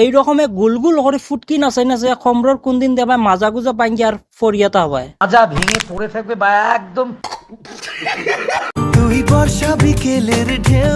এই রকমে গুলগুল করে ফুটকি নাচাই নাচাই কমরর কোন দিন দেবা মাজা গুজা পাঙ্গি আর ফরিয়াতা হয় মাজা ভেঙে পড়ে থাকবে বা একদম। তুই বর্ষা বিকেলের ঢেউ।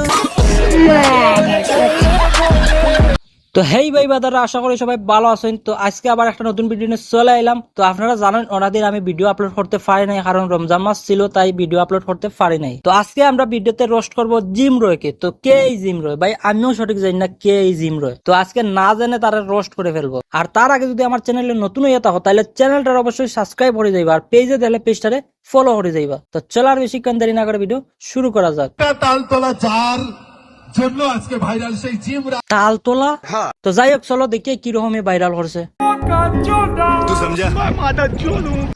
তো হেই ভাই বাদারা, আশা করি সবাই ভালো আছেন। তো আজকে আবার একটা নতুন ভিডিও নিয়ে চলে এলাম। তো আপনারা জানেন ওনাদের আমি ভিডিও আপলোড করতে পারি নাই, কারণ রমজান মাস ছিল, তাই ভিডিও আপলোড করতে পারি নাই। তো আজকে আমরা ভিডিওতে রোস্ট করব জিম রয়কে। তো কে এই জিম রয় ভাই, আমিও সঠিক জানি না কে এই জিম রয়। তো আজকে না জেনে তারা রোস্ট করে ফেলবো। আর তার আগে যদি আমার চ্যানেলে নতুন হয়ে থাকো তাহলে চ্যানেলটার অবশ্যই সাবস্ক্রাইব করে যাইবা, আর পেজে দিলে পেজটারে ফলো করে যাইবা। তো চলো আর বেশিক্ষণ দেরি না করে ভিডিও শুরু করা যাক। তালতলা চার জন্য আজকে ভাইরাল সেই জিম তালতলা। তো যাই হোক, চলো দেখি কিরকম ভাইরাল করছে।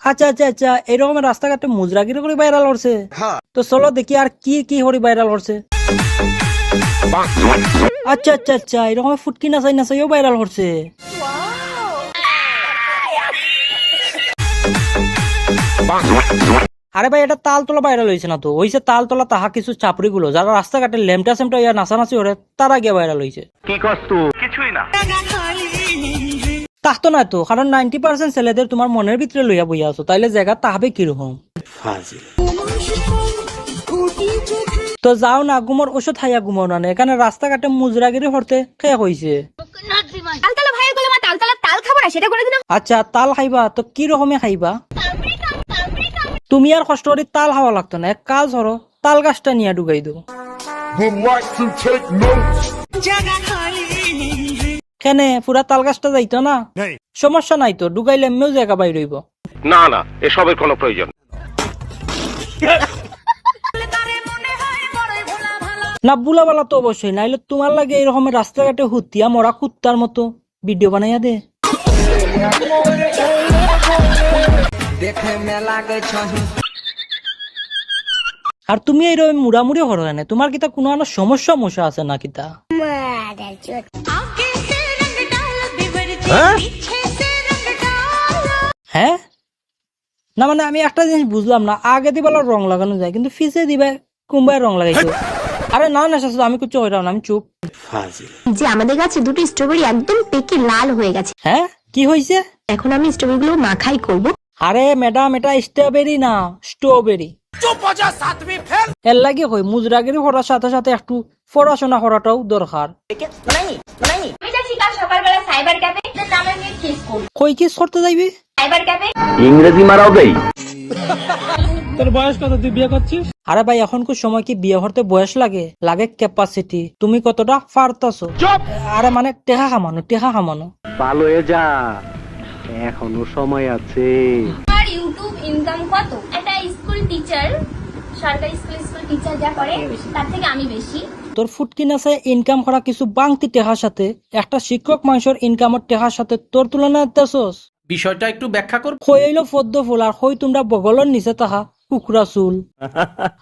আচ্ছা আচ্ছা আচ্ছা, এরকম রাস্তাঘাটে মুজরাগিরি করে ভাইরাল করছে। তো চলো দেখি আর কি কি করে ভাইরাল করছে। আচ্ছা আচ্ছা আচ্ছা, এরকম ফুটকি নাচাই নাচাইও ভাইরাল করছে। আরে ভাই, এটা তালতলা ভাইরাল হয়েছে না তো, হয়েছে তালতলা তাহা কিছু চাপড়ি গুলো যারা রাস্তাঘাটে লেমটা সেমটা ইয়া নাচানাচি করে তারা গিয়ে ভাইরাল হয়েছে। কি কষ্টু কিছুই না, তাহ তো নাই তো, কারণ 90% ছেলেদের তোমার মনের ভিতরে লইয়া বইয়া আছো, তাইলে জায়গা তাহবে কিরকম। তো যাও না, ঘুমোর ওষুধ খাইয়া ঘুমাও না, এখানে রাস্তাঘাটে মুজরাগিরি করতে কে হয়েছে। আচ্ছা, তাল খাইবা, তো কি রকমে খাইবা? তুমি আর কষ্ট করে তাল খাওয়া লাগতো না, এক কাজ ধরো, তাল গাছটা নিয়ে ঢুকাই দেবো। কেনে পুরা তাল গাছটা যাইতো না? সমস্যা নাই তো, ঢুকাইলে এমনিও জায়গা বাইর হইব। না না, এসবের কোনো প্রয়োজন না, বুলাবালা তো অবশ্যই, নাইলে তোমার লাগে এরকম রাস্তাঘাটে হুতিয়া মরা কুত্তার মতো ভিডিও বানাইয়া দে। আর তুমি এইরকম মুড়ামুড়ি হরো না, তোমার কিতা কোনো সমস্যা মশা আছে না কিতা? হ্যাঁ না, মানে আমি একটা জিনিস বুঝলাম না, আগে দিবার রং লাগানো যায় কিন্তু পিছে দিবা কুম্বায় রং লাগাইছো। আরে না না শাশু, আমি কিছু হইরাম না, আমি চুপ। যে আমাদের কাছে দুটো স্ট্রবেরি একদম পেকে লাল হয়ে গেছে। হ্যাঁ, কি হয়েছে? এখন আমি স্ট্রবেরি গুলো মাখাই করব। আরে ম্যাডাম, এটা স্ট্রবেরি না, স্ট্রবেরি। এর লাগে হই মুজরাগিরি করার সাথে সাথে একটু পড়াশোনা করাটাও দরকার। কই কিস করতে যাইবি? ইংরেজি মারাও দেই। তোর বয়স কত, তুই বিয়ে করছিস? আরে ভাই, এখন কোন সময় কি বিয়ে করতে বয়স লাগে? লাগে ক্যাপাসিটি। তুমি কতটা পারতাছো? আরে মানে টেহা খামানো। ভালো হয়ে যা, এখনো সময় আছে। আর ইউটিউব ইনকাম কত? একটা স্কুল টিচার, সরকারি স্কুল টিচার যা করে তার থেকে আমি বেশি। তোর ফুটকি নাচে ইনকাম করা কিছু বাংতি টেহার সাথে একটা শিক্ষক মানুষের ইনকামের টেহার সাথে তোর তুলনা দিতেছস? বিষয়টা একটু ব্যাখ্যা কর। কই হইলো পদ্ম ফুল আর কই তোমরা বগলের নিচে তাহা কুকুরা চুল।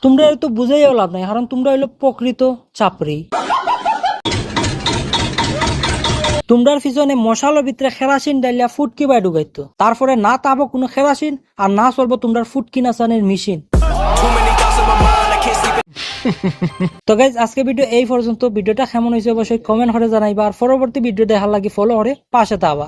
তোমরা তো বুঝাইও লাভ নাই, কারণ তোমরা হইলো প্রকৃত চাপড়ি। তোমরার পিছনে মশালোর ভিতরে খেরাসিন ডাইলিয়া ফুটকি বাই ঢুকাইতো, তারপরে না তাবো কোনো খেরাসিন আর না চলবো তোমরা ফুটকি নাচানের মেশিন। তো গাইজ, আজকে ভিডিও এই পর্যন্ত। ভিডিওটা কেমন হয়েছে অবশ্যই কমেন্ট করে জানাইবা, আর পরবর্তী ভিডিও দেখার লাগি ফলো করে পাশে থাকবা।